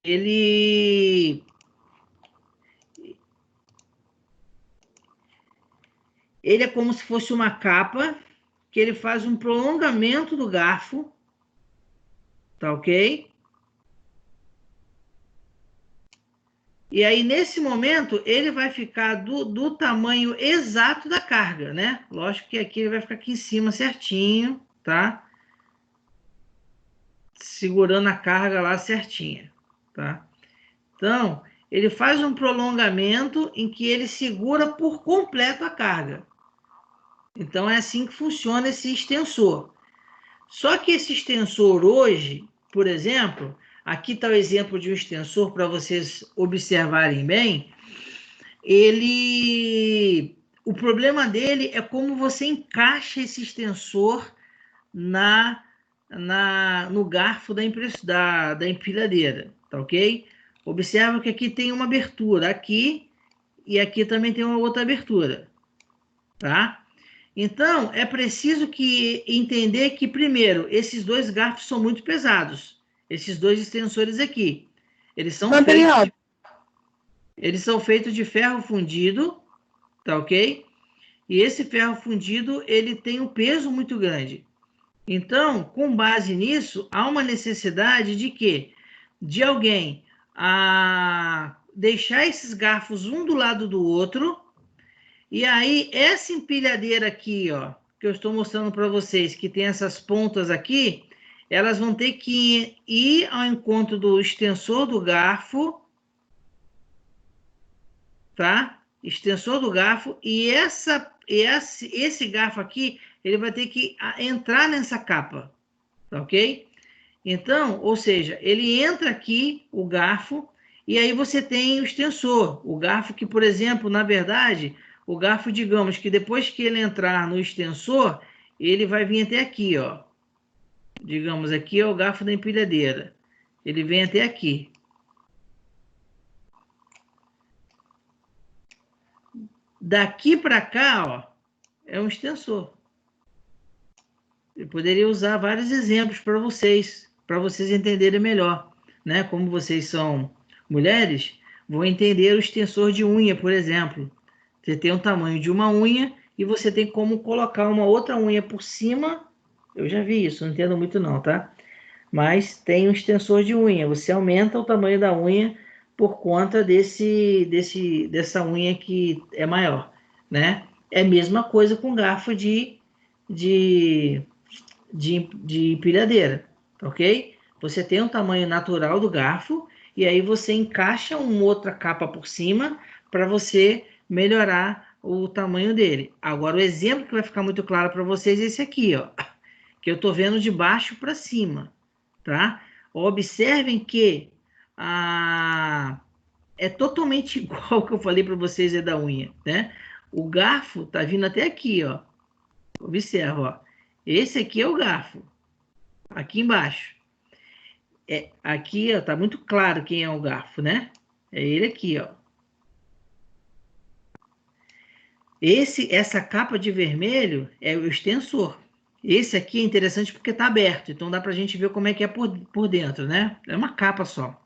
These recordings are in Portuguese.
ele é como se fosse uma capa, que ele faz um prolongamento do garfo, tá ok? E aí, nesse momento, ele vai ficar do tamanho exato da carga, né? Lógico que aqui ele vai ficar aqui em cima certinho, tá? Segurando a carga lá certinha, tá? Então, ele faz um prolongamento em que ele segura por completo a carga. Então, é assim que funciona esse extensor. Só que esse extensor hoje, por exemplo, aqui está o exemplo de um extensor para vocês observarem bem. O problema dele é como você encaixa esse extensor no garfo da empilhadeira, tá ok? Observa que aqui tem uma abertura, aqui e aqui também tem uma outra abertura, tá? Então, é preciso entender que, primeiro, esses dois garfos são muito pesados. Esses dois extensores aqui. Eles são feitos de ferro fundido, tá ok? E esse ferro fundido, ele tem um peso muito grande. Então, com base nisso, há uma necessidade de quê? De alguém deixar esses garfos um do lado do outro. E aí, essa empilhadeira aqui, ó, que eu estou mostrando para vocês, que tem essas pontas aqui, elas vão ter que ir ao encontro do extensor do garfo, tá? Extensor do garfo, e esse garfo aqui, ele vai ter que entrar nessa capa, tá ok? Então, ou seja, ele entra aqui, o garfo, e aí você tem o extensor. O garfo que, por exemplo, na verdade, o garfo, digamos que depois que ele entrar no extensor, ele vai vir até aqui, ó. Digamos, aqui é o garfo da empilhadeira. Ele vem até aqui. Daqui para cá, ó, é um extensor. Eu poderia usar vários exemplos para vocês entenderem melhor, né? Como vocês são mulheres, vão entender o extensor de unha, por exemplo. Você tem o tamanho de uma unha e você tem como colocar uma outra unha por cima. Eu já vi isso, não entendo muito não, tá? Mas tem um extensor de unha. Você aumenta o tamanho da unha por conta dessa unha que é maior, né? É a mesma coisa com garfo de de empilhadeira, ok? Você tem um tamanho natural do garfo e aí você encaixa uma outra capa por cima para você melhorar o tamanho dele. Agora, o exemplo que vai ficar muito claro para vocês é esse aqui, ó, que eu estou vendo de baixo para cima, tá? Observem que é totalmente igual que eu falei para vocês da unha, né? O garfo tá vindo até aqui, ó. Observa, ó. Esse aqui é o garfo aqui embaixo. Aqui, ó, tá muito claro quem é o garfo, né? É ele aqui, ó. Essa capa de vermelho é o extensor. Esse aqui é interessante porque tá aberto, então dá pra gente ver como é que é por dentro, né? É uma capa só.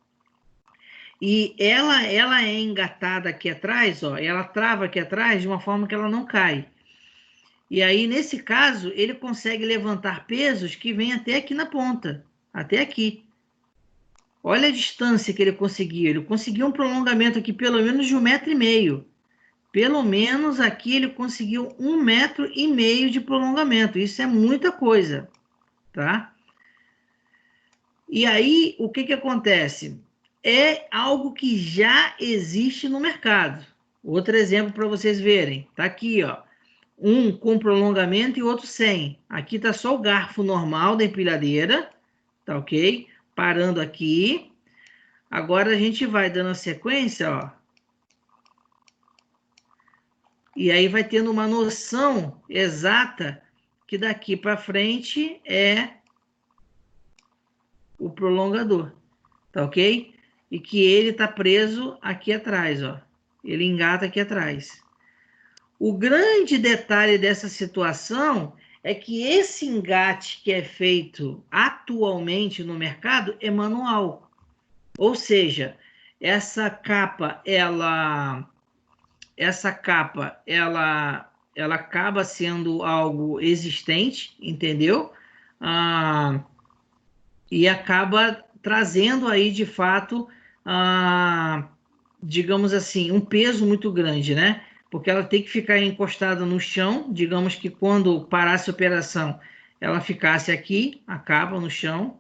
E ela é engatada aqui atrás, ó, ela trava aqui atrás de uma forma que ela não cai. E aí, nesse caso, ele consegue levantar pesos que vêm até aqui na ponta, até aqui. Olha a distância que ele conseguiu. Ele conseguiu um prolongamento aqui pelo menos de 1,5 m. Pelo menos aqui ele conseguiu 1,5 m de prolongamento. Isso é muita coisa, tá? E aí, o que acontece? É algo que já existe no mercado. Outro exemplo para vocês verem. Tá aqui, ó. Um com prolongamento e outro sem. Aqui tá só o garfo normal da empilhadeira, tá ok? Parando aqui. Agora a gente vai dando a sequência, ó. E aí vai tendo uma noção exata que daqui para frente é o prolongador, tá ok? E que ele tá preso aqui atrás, ó. Ele engata aqui atrás. O grande detalhe dessa situação é que esse engate que é feito atualmente no mercado é manual. Ou seja, essa capa, ela acaba sendo algo existente, entendeu? Ah, e acaba trazendo aí, de fato, ah, digamos assim, um peso muito grande, né? Porque ela tem que ficar encostada no chão, digamos que quando parasse a operação, ela ficasse aqui, a capa no chão,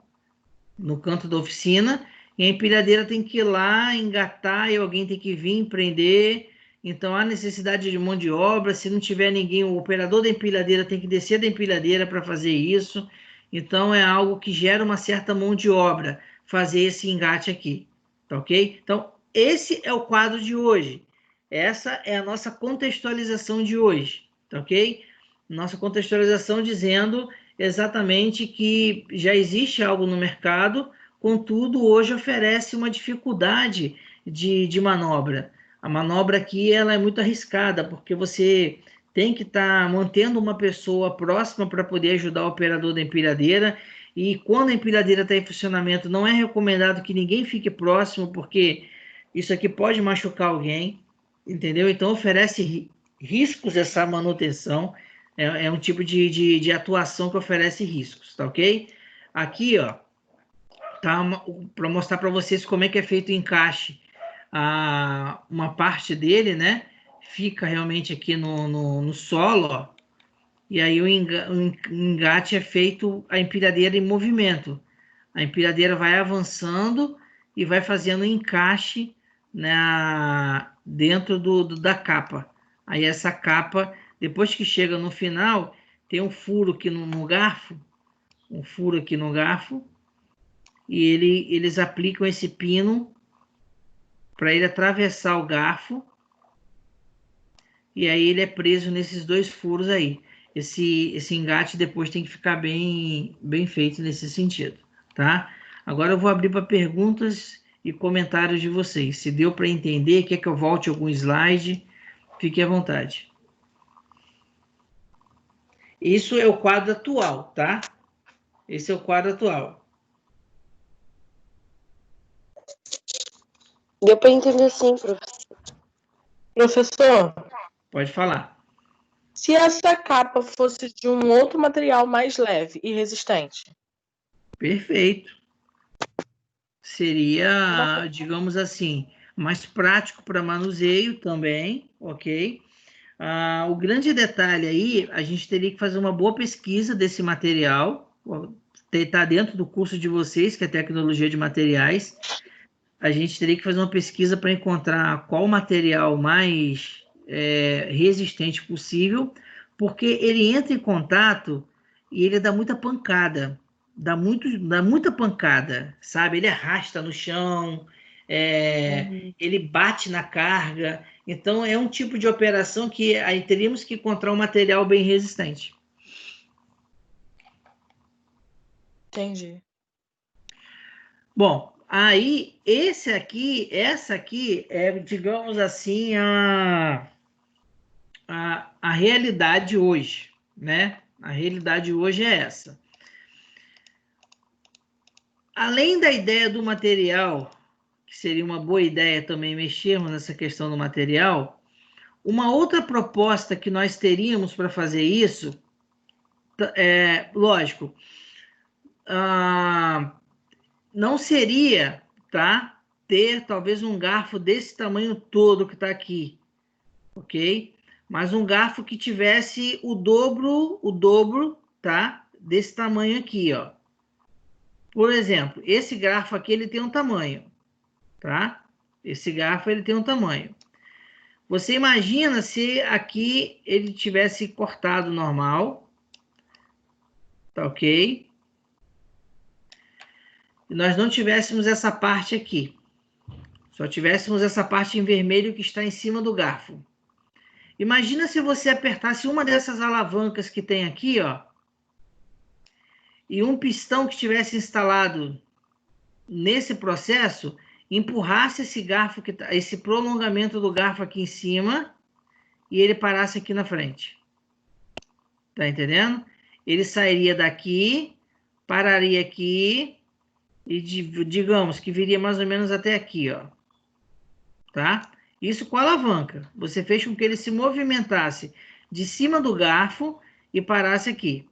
no canto da oficina, e a empilhadeira tem que ir lá, engatar, e alguém tem que vir prender. Então há necessidade de mão de obra. Se não tiver ninguém, o operador da empilhadeira tem que descer da empilhadeira para fazer isso. Então é algo que gera uma certa mão de obra fazer esse engate aqui, tá ok? Então esse é o quadro de hoje. Essa é a nossa contextualização de hoje, tá ok? Nossa contextualização dizendo exatamente que já existe algo no mercado, contudo, hoje oferece uma dificuldade de manobra. A manobra aqui ela é muito arriscada, porque você tem que estar mantendo uma pessoa próxima para poder ajudar o operador da empilhadeira, e quando a empilhadeira está em funcionamento, não é recomendado que ninguém fique próximo, porque isso aqui pode machucar alguém, entendeu? Então oferece riscos essa manutenção. É um tipo de atuação que oferece riscos, tá ok? Aqui, ó, tá para mostrar para vocês como é que é feito o encaixe. Uma parte dele, né, fica realmente aqui no solo, ó, e aí o engate é feito, a empilhadeira em movimento. A empilhadeira vai avançando e vai fazendo encaixe dentro da capa. Aí essa capa, depois que chega no final, tem um furo aqui no garfo, um furo aqui no garfo, e eles aplicam esse pino para ele atravessar o garfo, e aí ele é preso nesses dois furos aí. Esse engate depois tem que ficar bem feito nesse sentido, tá? Agora eu vou abrir para perguntas e comentários de vocês. Se deu para entender, quer que eu volte algum slide, fique à vontade. Isso é o quadro atual, tá? Esse é o quadro atual. Deu para entender sim, professor. Professor, pode falar. Se essa capa fosse de um outro material mais leve e resistente? Perfeito. Seria, digamos assim, mais prático para manuseio também, ok? O grande detalhe aí, a gente teria que fazer uma boa pesquisa desse material, está dentro do curso de vocês, que é tecnologia de materiais. A gente teria que fazer uma pesquisa para encontrar qual material mais resistente possível, porque ele entra em contato e ele dá muita pancada, dá muita pancada, sabe? Ele arrasta no chão, ele bate na carga. Então, é um tipo de operação que aí teríamos que encontrar um material bem resistente. Entendi. Bom, aí essa aqui é, digamos assim, a realidade hoje, né? A realidade hoje é essa. Além da ideia do material, que seria uma boa ideia também mexermos nessa questão do material, uma outra proposta que nós teríamos para fazer isso, lógico, não seria, tá? Ter talvez um garfo desse tamanho todo que está aqui, ok? Mas um garfo que tivesse o dobro, tá? Desse tamanho aqui, ó. Por exemplo, esse garfo aqui, ele tem um tamanho, tá? Esse garfo, ele tem um tamanho. Você imagina se aqui ele tivesse cortado normal, tá ok? E nós não tivéssemos essa parte aqui. Só tivéssemos essa parte em vermelho que está em cima do garfo. Imagina se você apertasse uma dessas alavancas que tem aqui, ó, e um pistão que estivesse instalado nesse processo empurrasse esse garfo, esse prolongamento do garfo aqui em cima, e ele parasse aqui na frente. Tá entendendo? Ele sairia daqui, pararia aqui, e digamos que viria mais ou menos até aqui, ó, tá? Isso com a alavanca. Você fez com que ele se movimentasse de cima do garfo e parasse aqui.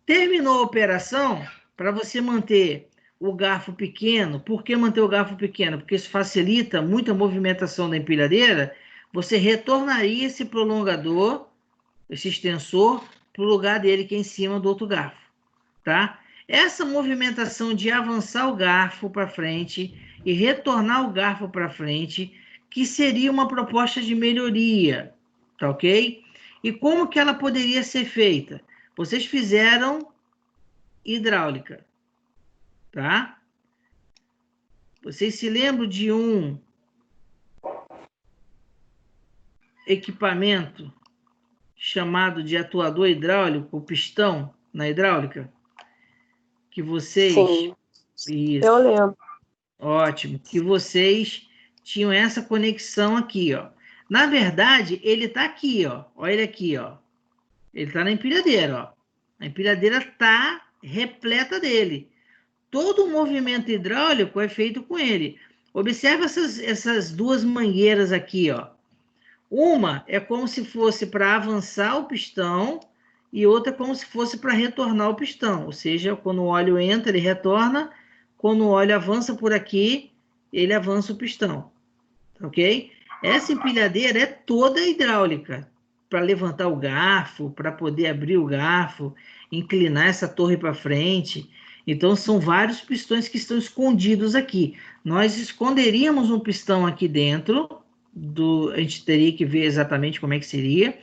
Terminou a operação, para você manter o garfo pequeno. Por que manter o garfo pequeno? Porque isso facilita muito a movimentação da empilhadeira. Você retornaria esse prolongador, esse extensor, para o lugar dele, que é em cima do outro garfo, tá? Essa movimentação de avançar o garfo para frente e retornar o garfo para frente, que seria uma proposta de melhoria, tá ok? E como que ela poderia ser feita? Vocês fizeram hidráulica, tá? Vocês se lembram de um equipamento chamado de atuador hidráulico, o pistão na hidráulica? Que vocês... Sim, Isso. eu lembro. Ótimo. Que vocês tinham essa conexão aqui, ó. Na verdade, ele tá aqui, ó. Olha ele aqui, ó. Ele tá na empilhadeira, ó. A empilhadeira tá repleta dele. Todo o movimento hidráulico é feito com ele. Observe essas duas mangueiras aqui, ó. Uma é como se fosse para avançar o pistão e outra como se fosse para retornar o pistão. Ou seja, quando o óleo entra, ele retorna. Quando o óleo avança por aqui, ele avança o pistão. Ok? Essa empilhadeira é toda hidráulica. Para levantar o garfo, para poder abrir o garfo, inclinar essa torre para frente. Então, são vários pistões que estão escondidos aqui. Nós esconderíamos um pistão aqui dentro, a gente teria que ver exatamente como é que seria,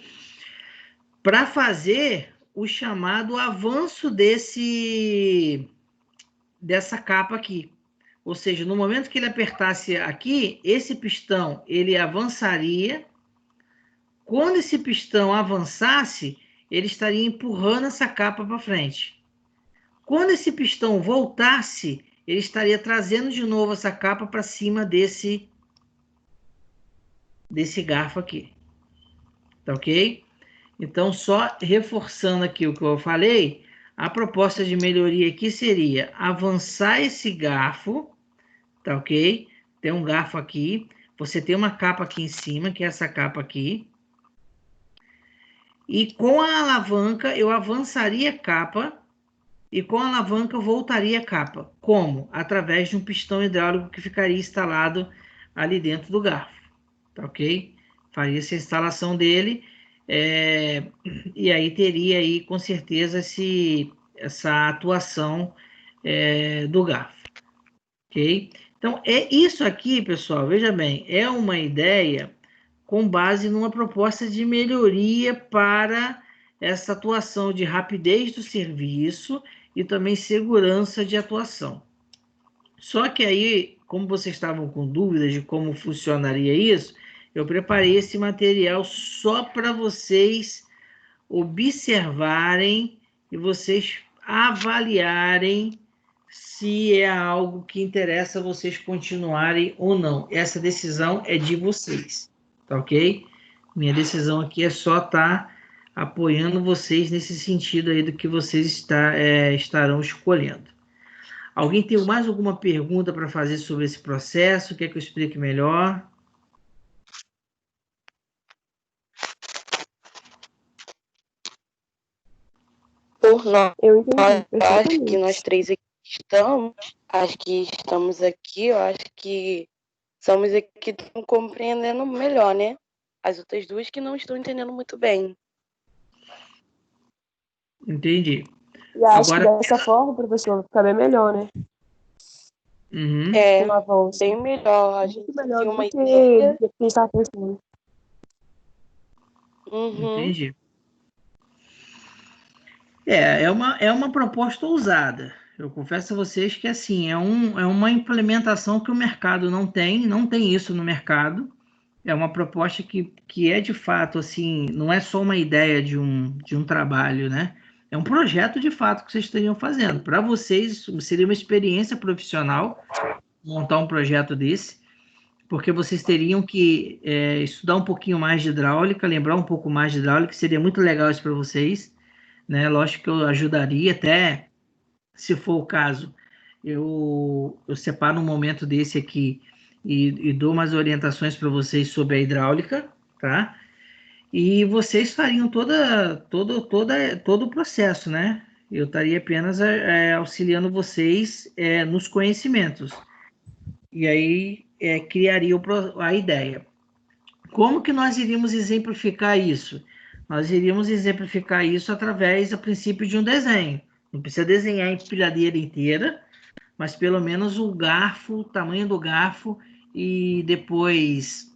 para fazer o chamado avanço dessa capa aqui. Ou seja, no momento que ele apertasse aqui, esse pistão ele avançaria. Quando esse pistão avançasse, ele estaria empurrando essa capa para frente. Quando esse pistão voltasse, ele estaria trazendo de novo essa capa para cima desse garfo aqui. Tá ok? Então, só reforçando aqui o que eu falei, a proposta de melhoria aqui seria avançar esse garfo, tá ok? Tem um garfo aqui, você tem uma capa aqui em cima, que é essa capa aqui. E com a alavanca, eu avançaria a capa e com a alavanca eu voltaria a capa. Como? Através de um pistão hidráulico que ficaria instalado ali dentro do garfo, tá ok? Faria essa instalação dele, e aí teria aí com certeza essa atuação do garfo, ok? Então, é isso aqui, pessoal, veja bem, é uma ideia com base numa proposta de melhoria para essa atuação de rapidez do serviço e também segurança de atuação. Só que aí, como vocês estavam com dúvidas de como funcionaria isso, eu preparei esse material só para vocês observarem e vocês avaliarem se é algo que interessa vocês continuarem ou não. Essa decisão é de vocês, tá ok? Minha decisão aqui é só estar apoiando vocês nesse sentido aí do que vocês estarão escolhendo. Alguém tem mais alguma pergunta para fazer sobre esse processo? Quer que eu explique melhor? Eu entendi. Acho que nós três aqui estamos aqui, eu acho que somos aqui que estão compreendendo melhor, né? As outras duas que não estão entendendo muito bem. Entendi. E acho que dessa forma, professor, fica bem melhor, né? Uhum. Um avanço. Bem melhor. A gente Muito melhor tem do uma que ideia. a gente está pensando. Entendi. É uma proposta ousada. Eu confesso a vocês que assim, é uma implementação que o mercado não tem isso no mercado. É uma proposta que é de fato assim, não é só uma ideia de um trabalho, né? É um projeto de fato que vocês estariam fazendo. Para vocês, seria uma experiência profissional montar um projeto desse, porque vocês teriam que estudar um pouquinho mais de hidráulica, lembrar um pouco mais de hidráulica, seria muito legal isso para vocês, né? Lógico que eu ajudaria até, se for o caso, eu separo um momento desse aqui e dou umas orientações para vocês sobre a hidráulica, tá? E vocês fariam todo o processo, né? Eu estaria apenas auxiliando vocês nos conhecimentos. E aí criaria a ideia. Como que nós iríamos exemplificar isso? Nós iríamos exemplificar isso através, a princípio, de um desenho. Não precisa desenhar a empilhadeira inteira, mas pelo menos o garfo, o tamanho do garfo e depois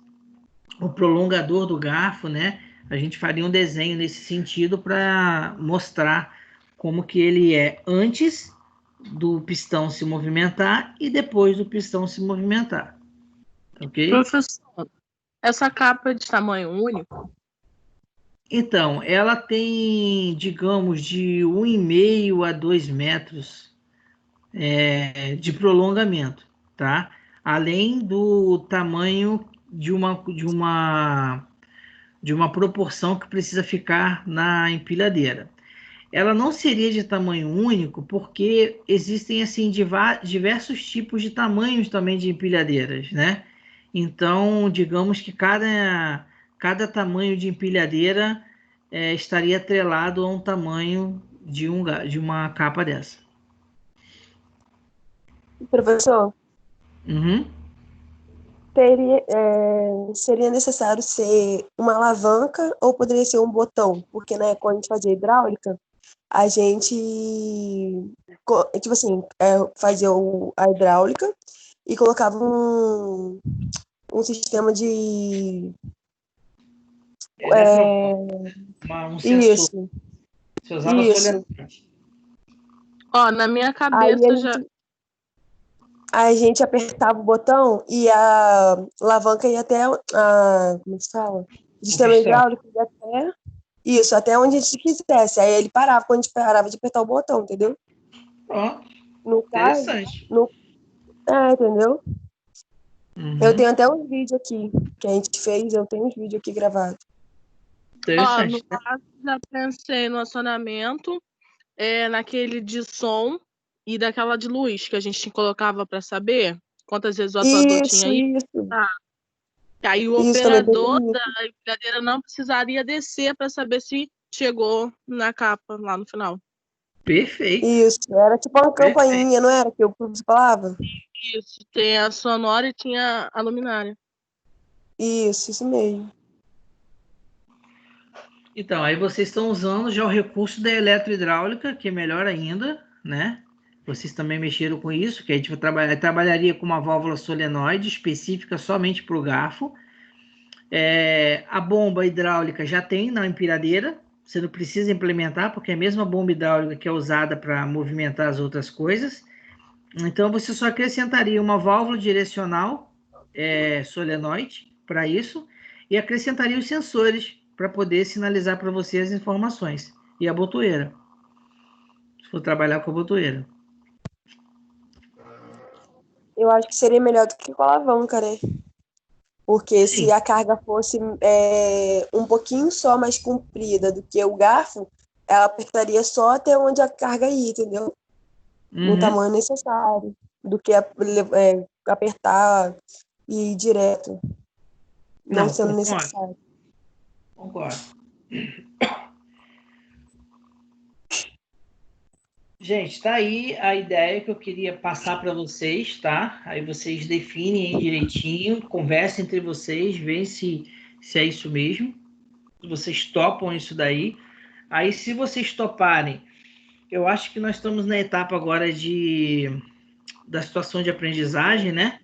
o prolongador do garfo, né? A gente faria um desenho nesse sentido para mostrar como que ele é antes do pistão se movimentar e depois do pistão se movimentar. Ok? Professor, essa capa é de tamanho único? Então, ela tem, digamos, de 1,5 a 2 metros de prolongamento, tá? Além do tamanho de uma proporção que precisa ficar na empilhadeira. Ela não seria de tamanho único, porque existem assim diversos tipos de tamanhos também de empilhadeiras, né? Então, digamos que cada tamanho de empilhadeira estaria atrelado a um tamanho de uma capa dessa. Professor, Uhum. seria necessário ser uma alavanca ou poderia ser um botão? Porque, né, quando a gente fazia hidráulica, a gente, tipo assim, fazia a hidráulica e colocava um sistema de... Um sensor. Isso, Você usava isso. solenoide. Ó, na minha Aí cabeça já. a gente apertava o botão e a alavanca ia até como se fala? O sistema pistão. hidráulico ia até... Isso, até onde a gente quisesse. Aí ele parava quando a gente parava de apertar o botão, entendeu? Pronto. No caso, Interessante. entendeu? Uhum. Eu tenho até uns vídeos aqui que a gente fez, eu tenho uns vídeos aqui gravados. Ó, Interessante. no caso, já pensei no acionamento, naquele de som e daquela de luz que a gente colocava para saber quantas vezes o atuador tinha aí. Isso. Aí o Isso também tem operador isso. da empilhadeira não precisaria descer para saber se chegou na capa lá no final. Perfeito. Isso, era tipo uma Perfeito. campainha, não era? Que o professor falava? Isso, tem a sonora e tinha a luminária. Isso mesmo. Então, aí vocês estão usando já o recurso da eletrohidráulica, que é melhor ainda, né? Vocês também mexeram com isso, que a gente trabalharia com uma válvula solenoide específica somente para o garfo. A bomba hidráulica já tem na empilhadeira, você não precisa implementar, porque é a mesma bomba hidráulica que é usada para movimentar as outras coisas. Então, você só acrescentaria uma válvula direcional solenoide para isso e acrescentaria os sensores para poder sinalizar para você as informações. E a botoeira, se for trabalhar com a botoeira. Eu acho que seria melhor do que com a alavanca, né? Porque Sim. se a carga fosse um pouquinho só mais comprida do que o garfo, ela apertaria só até onde a carga ia, entendeu? No tamanho necessário, do que apertar e ir direto. Não sendo necessário. Concordo. Gente, tá aí a ideia que eu queria passar para vocês, tá? Aí vocês definem aí direitinho, conversem entre vocês, veem se é isso mesmo. Se vocês topam isso daí. Aí, se vocês toparem, eu acho que nós estamos na etapa agora da situação de aprendizagem, né?